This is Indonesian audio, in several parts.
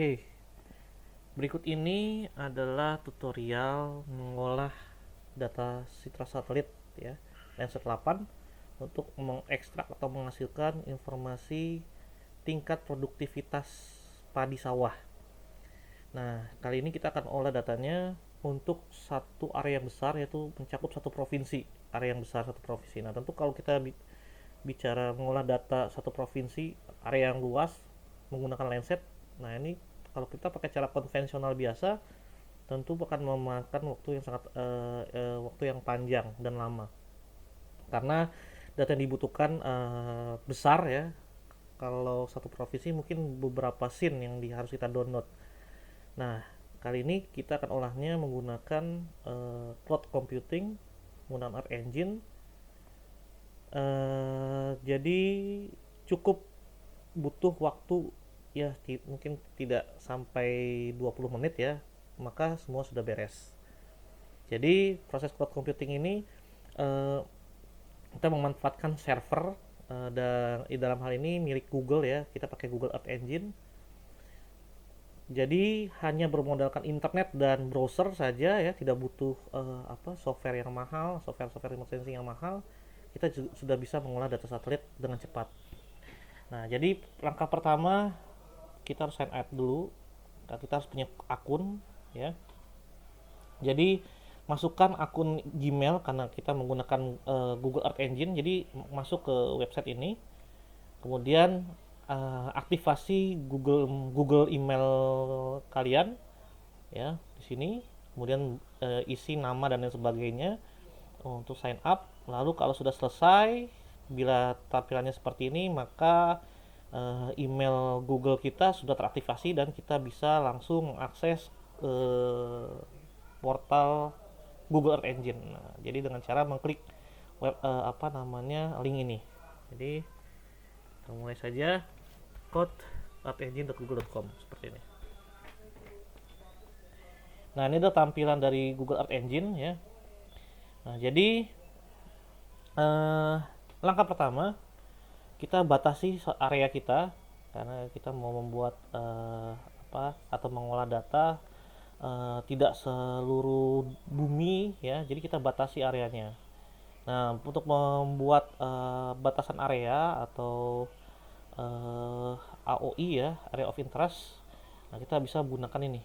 Oke, berikut ini adalah tutorial mengolah data citra satelit ya, Landsat 8 untuk mengekstrak atau menghasilkan informasi tingkat produktivitas padi sawah. Nah, kali ini kita akan olah datanya untuk satu area yang besar, yaitu mencakup satu provinsi, area yang besar satu provinsi. Nah, tentu kalau kita bicara mengolah data satu provinsi, area yang luas menggunakan Landsat, nah ini kalau kita pakai cara konvensional biasa tentu akan memakan waktu yang panjang dan lama karena data yang dibutuhkan besar ya. Kalau satu provinsi mungkin beberapa scene yang harus kita download. Nah, kali ini kita akan olahnya menggunakan cloud computing, menggunakan Earth Engine. Jadi cukup butuh waktu ya, mungkin tidak sampai 20 menit ya, maka semua sudah beres. Jadi proses cloud computing ini eh, kita memanfaatkan server, dan dalam hal ini milik Google ya, kita pakai Google Earth Engine. Jadi hanya bermodalkan internet dan browser saja ya, tidak butuh software yang mahal, software remote sensing yang mahal. Kita sudah bisa mengolah data satelit dengan cepat. Nah, jadi langkah pertama kita harus sign up dulu. Nah, kita harus punya akun ya. Jadi masukkan akun Gmail karena kita menggunakan Google Earth Engine. Jadi masuk ke website ini. Kemudian aktivasi Google email kalian ya di sini. Kemudian isi nama dan lain sebagainya untuk sign up. Lalu kalau sudah selesai, bila tampilannya seperti ini, maka email Google kita sudah teraktivasi dan kita bisa langsung mengakses portal Google Earth Engine. Nah, jadi dengan cara mengklik link ini. Jadi kita mulai saja code earthengine.google.com seperti ini. Nah, ini adalah tampilan dari Google Earth Engine ya. Nah, jadi langkah pertama kita batasi area kita karena kita mau membuat atau mengolah data tidak seluruh bumi ya, jadi kita batasi areanya. Nah, untuk membuat batasan area atau AOI ya, area of interest, nah kita bisa gunakan ini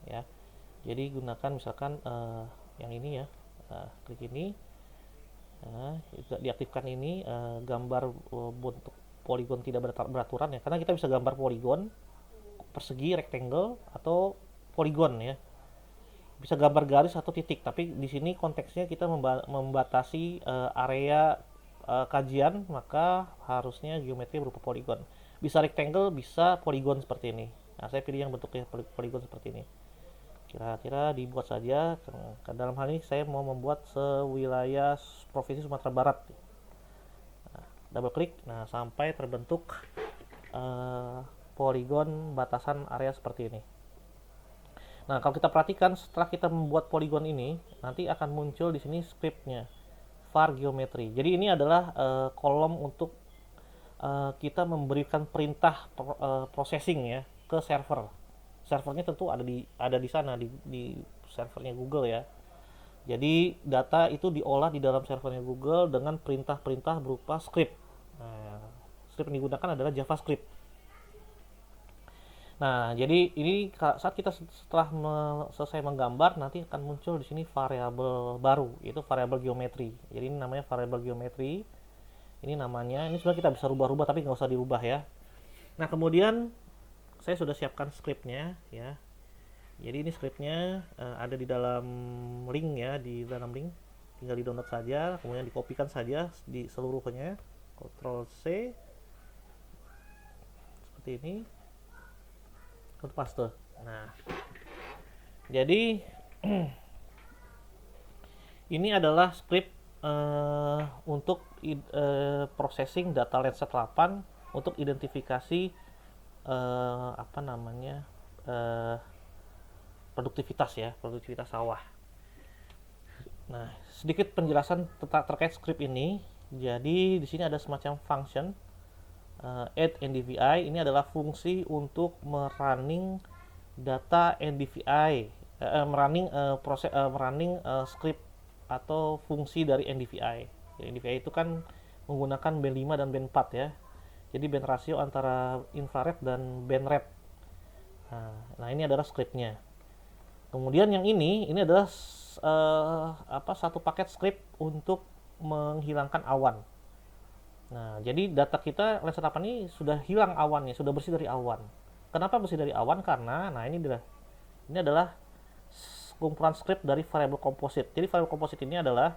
ya. Jadi gunakan misalkan yang ini ya, klik ini. Nah, diaktifkan ini gambar bentuk poligon tidak beraturan ya, karena kita bisa gambar poligon, persegi, rectangle atau poligon ya. Bisa gambar garis atau titik, tapi di sini konteksnya kita membatasi area kajian, maka harusnya geometri berupa poligon. Bisa rectangle, bisa poligon seperti ini. Nah, saya pilih yang bentuknya poligon seperti ini. Kira-kira dibuat saja. Dalam hal ini saya mau membuat sewilayah provinsi Sumatera Barat. Nah, double klik, nah sampai terbentuk poligon batasan area seperti ini. Nah, kalau kita perhatikan setelah kita membuat poligon ini, nanti akan muncul di sini scriptnya, var geometri. Jadi ini adalah kolom untuk kita memberikan perintah processing ya ke server. Servernya tentu ada di sana di servernya Google ya. Jadi data itu diolah di dalam servernya Google dengan perintah-perintah berupa script. Nah, script yang digunakan adalah JavaScript. Nah, jadi ini saat kita setelah selesai menggambar, nanti akan muncul di sini variabel baru, yaitu variabel geometri. Jadi ini namanya variabel geometri. Ini namanya, ini sebenarnya kita bisa rubah-rubah tapi nggak usah dirubah ya. Nah, kemudian saya sudah siapkan scriptnya ya. Jadi ini scriptnya ada di dalam link ya, di dalam link tinggal di download saja, kemudian dikopikan saja di seluruhnya, Ctrl C seperti ini, Ctrl paste. Nah, jadi ini adalah script untuk processing data Landsat 8 untuk identifikasi produktivitas sawah. Nah, sedikit penjelasan terkait script ini. Jadi di sini ada semacam function add NDVI ini adalah fungsi untuk merunning data NDVI, merunning script atau fungsi dari NDVI. Jadi NDVI itu kan menggunakan band 5 dan band 4 ya. Jadi band rasio antara infrared dan band red. Nah, ini adalah scriptnya. Kemudian yang ini adalah satu paket script untuk menghilangkan awan. Nah, jadi data kita Lensa 8 ini sudah hilang awannya, sudah bersih dari awan. Kenapa bersih dari awan? Karena, nah ini adalah kumpulan script dari variable composite. Jadi variable composite ini adalah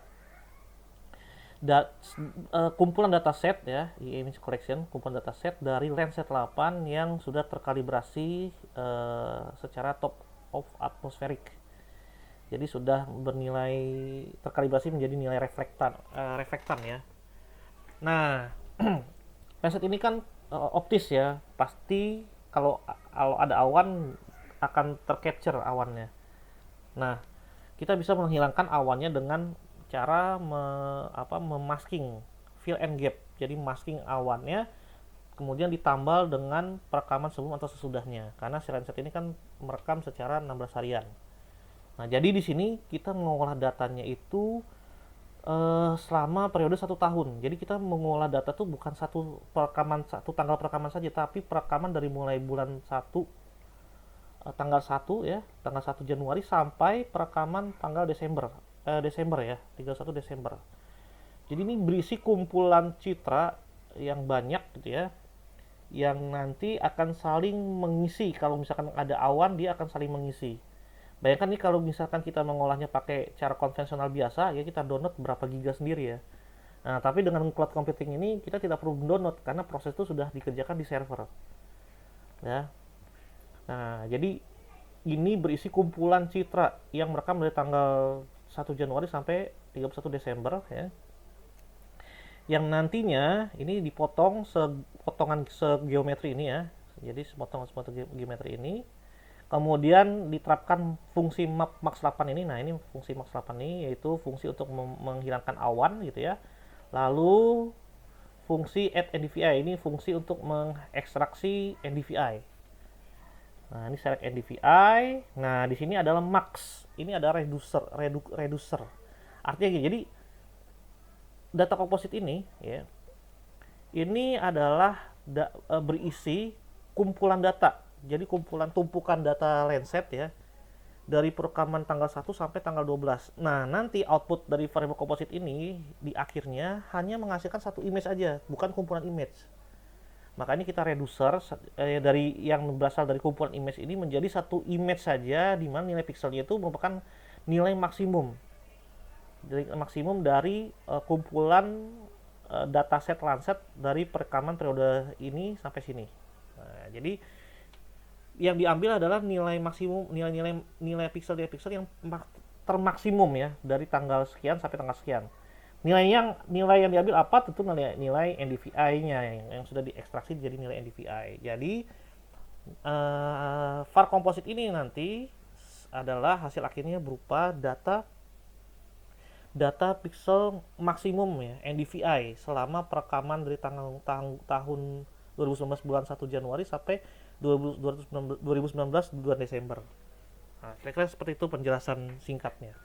kumpulan dataset ya, image collection, kumpulan dataset dari Landsat 8 yang sudah terkalibrasi secara top of atmospheric. Jadi sudah bernilai terkalibrasi menjadi nilai reflektan ya. Nah, Landsat ini kan optis ya, pasti kalau ada awan akan tercapture awannya. Nah, kita bisa menghilangkan awannya dengan cara memasking fill and gap. Jadi masking awannya kemudian ditambal dengan perekaman sebelum atau sesudahnya. Karena si Landsat ini kan merekam secara 16 harian. Nah, jadi di sini kita mengolah datanya itu selama periode 1 tahun. Jadi kita mengolah data tuh bukan satu tanggal perekaman saja, tapi perekaman dari mulai bulan 1 tanggal 1 ya, tanggal 1 Januari sampai perekaman tanggal Desember ya, 31 Desember. Jadi ini berisi kumpulan citra yang banyak gitu ya, yang nanti akan saling mengisi. Kalau misalkan ada awan, dia akan saling mengisi. Bayangkan nih kalau misalkan kita mengolahnya pakai cara konvensional biasa, ya kita download berapa giga sendiri ya. Nah, tapi dengan cloud computing ini kita tidak perlu download karena proses itu sudah dikerjakan di server. Ya. Nah, jadi ini berisi kumpulan citra yang merekam dari tanggal 1 Januari sampai 31 Desember ya. Yang nantinya ini dipotong potongan segeometri ini ya. Jadi sepotong geometri ini kemudian diterapkan fungsi map max 8 ini. Nah, ini fungsi max 8 ini yaitu fungsi untuk menghilangkan awan gitu ya. Lalu fungsi add NDVI ini fungsi untuk mengekstraksi NDVI. Nah, ini select NDVI. Nah, di sini adalah max. Ini ada reducer. Artinya gini, jadi data komposit ini ya. Ini adalah berisi kumpulan data. Jadi kumpulan tumpukan data Landsat ya. Dari perekaman tanggal 1 sampai tanggal 12. Nah, nanti output dari variable composite ini di akhirnya hanya menghasilkan satu image aja, bukan kumpulan image. Makanya kita reducer dari yang berasal dari kumpulan image ini menjadi satu image saja, di mana nilai pixelnya itu merupakan nilai maksimum. Dari kumpulan dataset Landsat dari perekaman periode ini sampai sini. Nah, jadi yang diambil adalah nilai maksimum, nilai pixel yang termaksimum ya, dari tanggal sekian sampai tanggal sekian. Nilai yang diambil apa? Tentu nilai NDVI-nya yang sudah diekstraksi jadi nilai NDVI. Jadi var composite ini nanti adalah hasil akhirnya berupa data pixel maksimum ya, NDVI selama perekaman dari tahun 2019 bulan 1 Januari sampai 2019 bulan Desember. Nah, kira-kira seperti itu penjelasan singkatnya.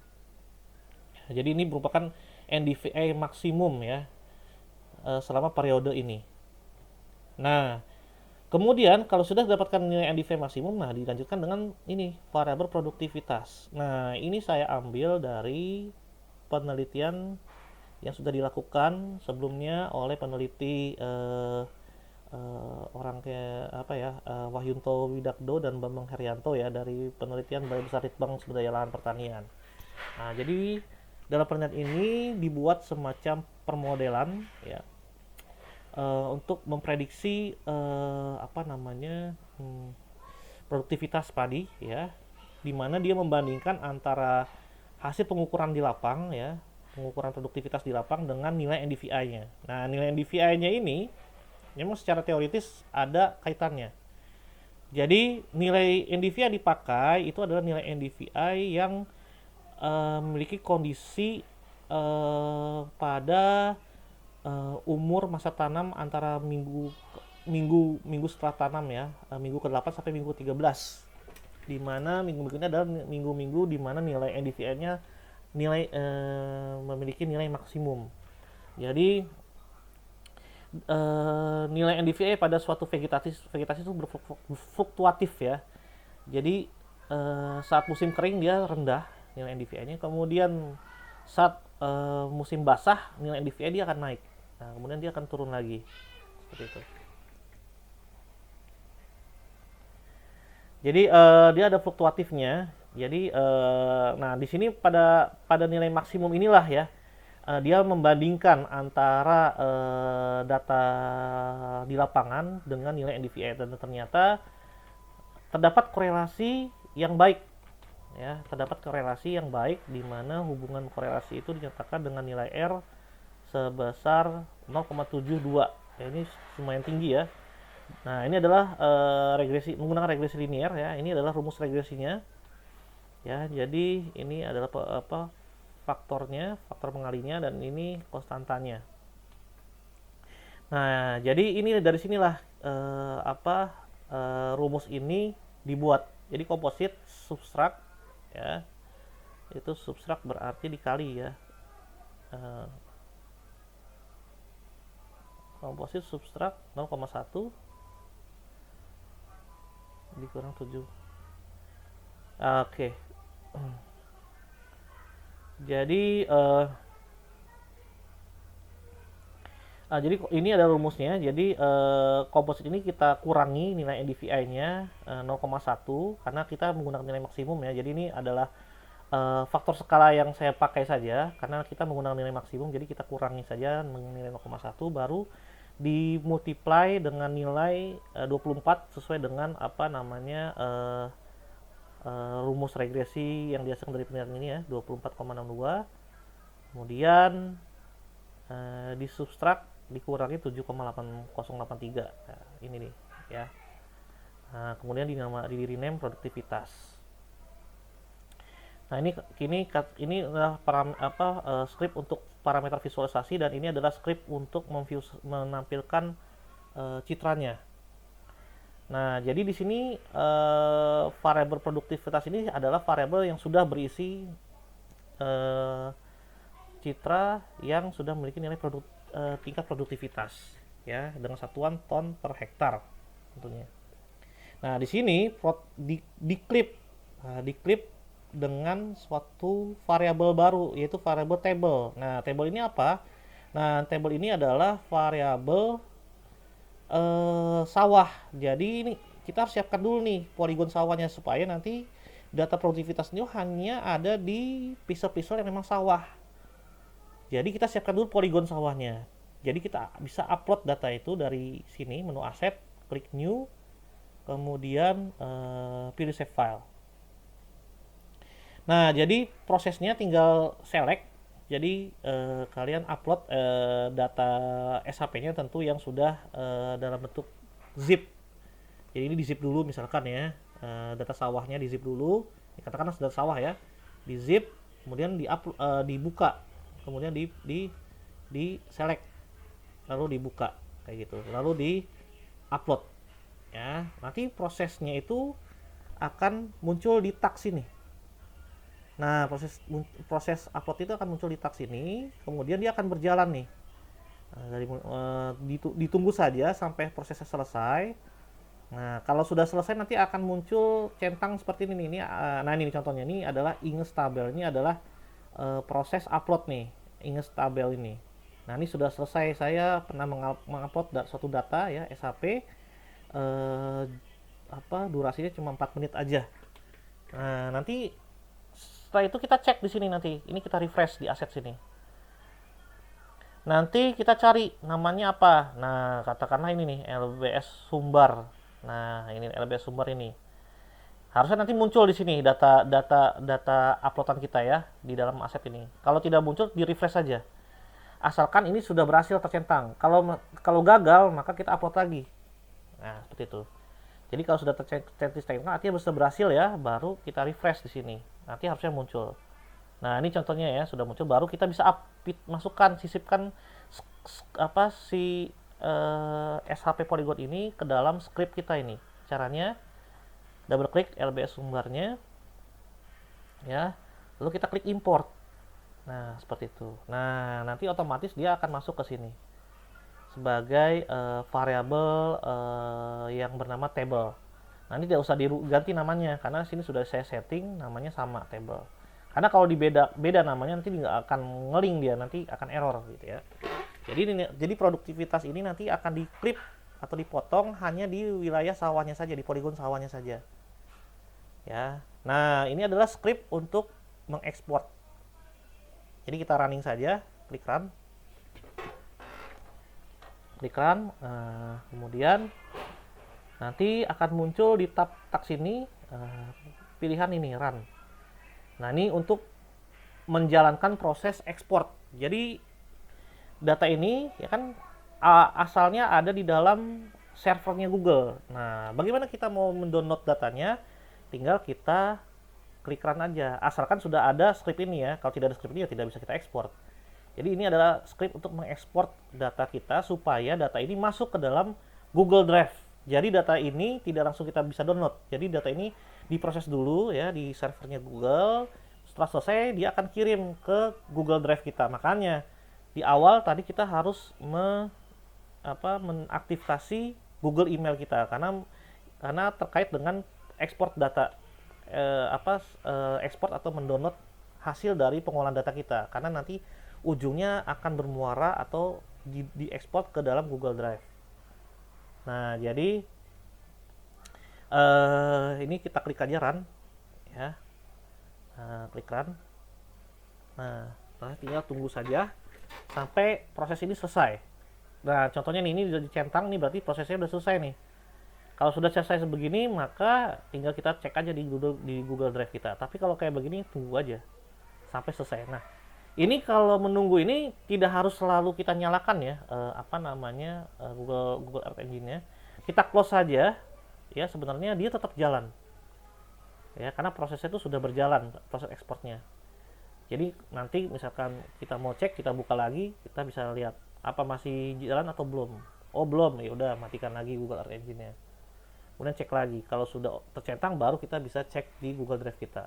Jadi ini merupakan NDVI maksimum ya selama periode ini. Nah, kemudian kalau sudah dapatkan nilai NDVI maksimum, nah dilanjutkan dengan ini variabel produktivitas. Nah, ini saya ambil dari penelitian yang sudah dilakukan sebelumnya oleh peneliti orang kayak Wahyunto Widakdo dan Bambang Herianto ya, dari penelitian Balai Besar Litbang Sumber Daya Lahan Pertanian. Nah, jadi dalam penelitian ini dibuat semacam permodelan ya untuk memprediksi produktivitas padi ya, di mana dia membandingkan antara hasil pengukuran di lapang ya, pengukuran produktivitas di lapang dengan nilai NDVI-nya. Nah, nilai NDVI-nya ini memang secara teoritis ada kaitannya. Jadi nilai NDVI yang dipakai itu adalah nilai NDVI yang memiliki kondisi pada umur masa tanam antara minggu minggu setelah tanam ya, minggu ke-8 sampai minggu ke-13. Di mana minggu-minggu ini adalah minggu-minggu di mana nilai NDVI-nya memiliki nilai maksimum. Jadi nilai NDVI pada suatu vegetasi itu berfluktuatif ya. Jadi saat musim kering dia rendah nilai NDVI-nya, kemudian saat musim basah nilai NDVI dia akan naik. Nah, kemudian dia akan turun lagi. Seperti itu. Jadi dia ada fluktuatifnya. Jadi nah di sini pada nilai maksimum inilah ya dia membandingkan antara data di lapangan dengan nilai NDVI dan ternyata terdapat korelasi yang baik ya, terdapat korelasi yang baik di mana hubungan korelasi itu dinyatakan dengan nilai R sebesar 0,72. Ya, ini lumayan tinggi ya. Nah, ini adalah regresi menggunakan regresi linear ya. Ini adalah rumus regresinya. Ya, jadi ini adalah faktornya, faktor pengalinya, dan ini konstantanya. Nah, jadi ini dari sinilah rumus ini dibuat. Jadi komposit substrak ya, itu substrak berarti dikali ya. Komposit substrak 0,1 dikurang 7. Oke. Jadi jadi ini ada rumusnya. Jadi komposit ini kita kurangi nilai NDVI-nya 0,1 karena kita menggunakan nilai maksimum ya. Jadi ini adalah faktor skala yang saya pakai saja karena kita menggunakan nilai maksimum. Jadi kita kurangi saja nilai 0,1 baru dimultiply dengan nilai 24 sesuai dengan apa namanya rumus regresi yang dihasilkan dari penilaian ini ya, 24,62. Kemudian di substrak dikurangi 7,8083. Nah, ini nih ya. Nah, kemudian di rename produktivitas. Nah, ini adalah script untuk parameter visualisasi dan ini adalah script untuk menampilkan citranya. Nah, jadi di sini variabel produktivitas ini adalah variabel yang sudah berisi citra yang sudah memiliki nilai tingkat produktivitas ya dengan satuan ton per hektar tentunya. Nah, di sini diklip dengan suatu variabel baru yaitu variabel table. Nah, table ini apa? Nah, table ini adalah variabel sawah. Jadi ini kita harus siapkan dulu nih poligon sawahnya supaya nanti data produktivitas ini hanya ada di pixel-pixel yang memang sawah. Jadi kita siapkan dulu poligon sawahnya. Jadi kita bisa upload data itu dari sini, menu aset, klik new, kemudian pilih save file. Nah, jadi prosesnya tinggal select. Jadi kalian upload data SHP-nya tentu yang sudah dalam bentuk zip. Jadi ini di zip dulu misalkan ya, data sawahnya di zip dulu. Katakanlah data sawah ya, di zip, kemudian dibuka, kemudian di select, lalu dibuka kayak gitu, lalu di upload ya. Nanti prosesnya itu akan muncul di tag sini. Nah, proses upload itu akan muncul di tag sini, kemudian dia akan berjalan nih. Nah, ditunggu saja sampai prosesnya selesai. Nah, kalau sudah selesai nanti akan muncul centang seperti ini nih. Nah, ini contohnya, ini adalah inges tabel. Ini adalah proses upload nih, inges tabel ini. Nah, ini sudah selesai. Saya pernah mengupload suatu data ya, SHP. Durasinya cuma 4 menit aja. Nah, nanti setelah itu kita cek di sini nanti. Ini kita refresh di aset sini. Nanti kita cari namanya apa. Nah, katakanlah ini nih LBS Sumbar. Nah, ini LBS Sumbar ini. Harusnya nanti muncul di sini data uploadan kita ya di dalam aset ini. Kalau tidak muncul, di refresh saja. Asalkan ini sudah berhasil tercentang. Kalau gagal, maka kita upload lagi. Nah, seperti itu. Jadi kalau sudah tercentang, artinya sudah berhasil ya, baru kita refresh di sini. Nanti harusnya muncul. Nah, ini contohnya ya, sudah muncul, baru kita bisa masukkan, sisipkan si SHP Polygon ini ke dalam script kita ini. Caranya double klik LBS sumbernya ya. Lalu kita klik import. Nah, seperti itu. Nah, nanti otomatis dia akan masuk ke sini sebagai variabel yang bernama table. Nanti tidak usah diganti namanya karena sini sudah saya setting namanya sama table. Karena kalau beda namanya nanti nggak akan ngeling, dia nanti akan error gitu ya. Jadi produktivitas ini nanti akan diklip atau dipotong hanya di wilayah sawahnya saja, di poligon sawahnya saja. Ya. Nah, ini adalah script untuk mengekspor. Jadi kita running saja, klik run. Klik run, kemudian nanti akan muncul di tab sini pilihan ini run. Nah, ini untuk menjalankan proses ekspor. Jadi data ini ya kan asalnya ada di dalam servernya Google. Nah, bagaimana kita mau mendownload datanya? Tinggal kita klik run aja. Asalkan sudah ada script ini ya. Kalau tidak ada script ini ya tidak bisa kita ekspor. Jadi ini adalah script untuk mengekspor data kita supaya data ini masuk ke dalam Google Drive. Jadi data ini tidak langsung kita bisa download. Jadi data ini diproses dulu ya di servernya Google. Setelah selesai dia akan kirim ke Google Drive kita. Makanya di awal tadi kita harus mengaktifasi Google email kita karena terkait dengan ekspor data ekspor atau mendownload hasil dari pengolahan data kita, karena nanti ujungnya akan bermuara atau diekspor ke dalam Google Drive. Nah, jadi ini kita klik aja run ya. Klik run. Nah, tinggal tunggu saja sampai proses ini selesai. Nah, contohnya nih, ini sudah dicentang nih, berarti prosesnya sudah selesai nih. Kalau sudah selesai sebegini, maka tinggal kita cek aja di Google Drive kita. Tapi kalau kayak begini, tunggu aja sampai selesai. Nah, ini kalau menunggu ini tidak harus selalu kita nyalakan ya, Google Earth Engine-nya. Kita close saja, ya sebenarnya dia tetap jalan. Ya, karena prosesnya itu sudah berjalan, proses ekspornya. Jadi nanti misalkan kita mau cek, kita buka lagi, kita bisa lihat apa masih jalan atau belum. Oh belum, ya udah matikan lagi Google Earth Engine-nya. Kemudian cek lagi, kalau sudah tercentang baru kita bisa cek di Google Drive kita.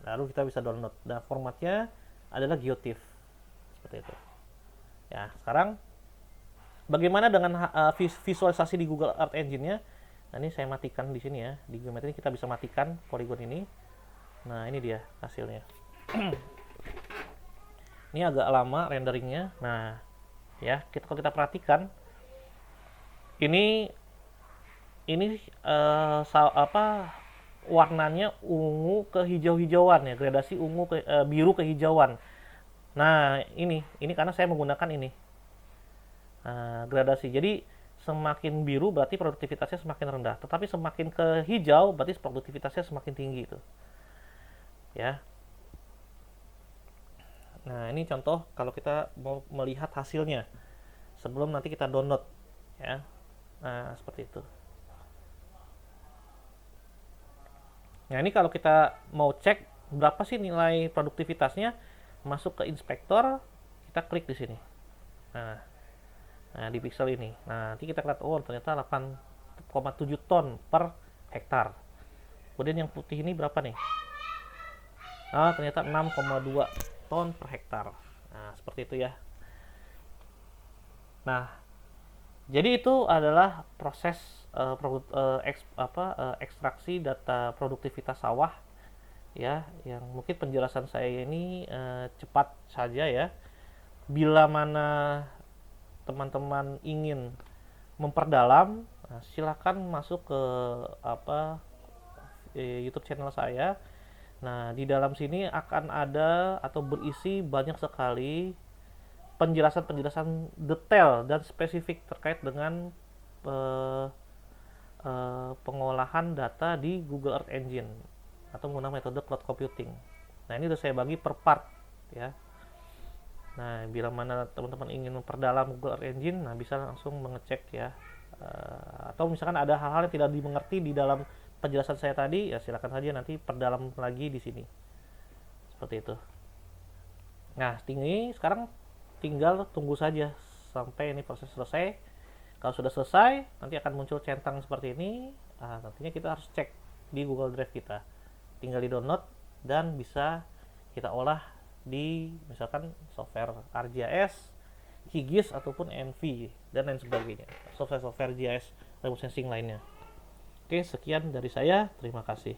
Lalu kita bisa download. Dan formatnya adalah GeoTIFF seperti itu. Ya, sekarang bagaimana dengan visualisasi di Google Earth Engine-nya? Nah, ini saya matikan di sini ya. Di geometri kita bisa matikan poligon ini. Nah, ini dia hasilnya. Ini agak lama renderingnya. Nah, ya, kalau kita perhatikan ini warnanya ungu ke hijau-hijauan ya, gradasi ungu ke biru ke hijauan. Nah, ini karena saya menggunakan ini gradasi. Jadi semakin biru berarti produktivitasnya semakin rendah, tetapi semakin ke hijau berarti produktivitasnya semakin tinggi itu. Ya. Nah, ini contoh kalau kita mau melihat hasilnya sebelum nanti kita download ya. Nah, seperti itu. Nah, ini kalau kita mau cek berapa sih nilai produktivitasnya, masuk ke inspektor, kita klik di sini. Nah, di pixel ini. Nah, nanti kita lihat, oh ternyata 8,7 ton per hektar. Kemudian yang putih ini berapa nih? Nah, ternyata 6,2 ton per hektar. Nah, seperti itu ya. Nah, jadi itu adalah proses ekstraksi data produktivitas sawah ya, yang mungkin penjelasan saya ini cepat saja ya. Bila mana teman-teman ingin memperdalam, silakan masuk ke YouTube channel saya. Nah, di dalam sini akan ada atau berisi banyak sekali penjelasan-penjelasan detail dan spesifik terkait dengan pengolahan data di Google Earth Engine atau menggunakan metode cloud computing. Nah, ini sudah saya bagi per part ya. Nah, bila mana teman-teman ingin memperdalam Google Earth Engine, nah bisa langsung mengecek ya. Atau misalkan ada hal-hal yang tidak dimengerti di dalam penjelasan saya tadi, ya silakan saja nanti perdalam lagi di sini. Seperti itu. Nah, sekarang tinggal tunggu saja sampai ini proses selesai. Kalau sudah selesai, nanti akan muncul centang seperti ini. Nantinya kita harus cek di Google Drive kita. Tinggal di download dan bisa kita olah di misalkan software ArcGIS, QGIS ataupun Envy dan lain sebagainya. Software-software GIS remote sensing lainnya. Oke, sekian dari saya. Terima kasih.